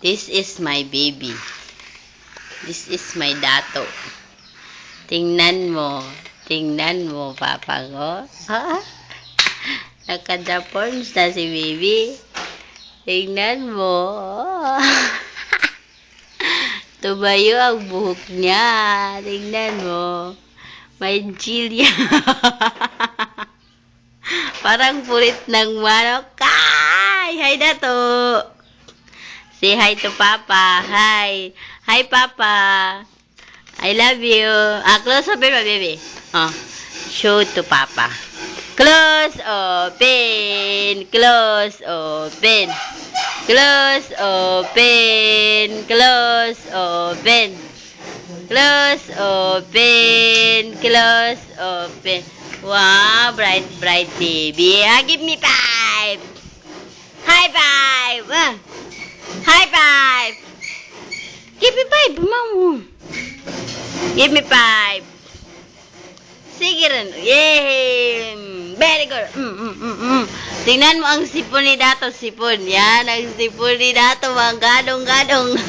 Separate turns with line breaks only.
This is my baby. This is my dato. Tingnan mo. Tingnan mo, papa ko. Ha? Naka-Japons na si baby. Tingnan mo. Tumayo ang buhok niya. Tingnan mo. May chilya. Parang purit ng manok. Hi, dato. Say hi to Papa. Hi. Hi, Papa. I love you. Close open my baby. Show to Papa. Close open. Close open. Close open. Close open. Close open. Close open. Wow, bright baby. Give me 5. High five. High five. Give me 5, Mom. Give me 5. Sige rin. Yay! Very good. Tingnan mo ang sipon ni Dato. Sipon. Yan, ang sipon ni Dato. Ang gadong-gadong.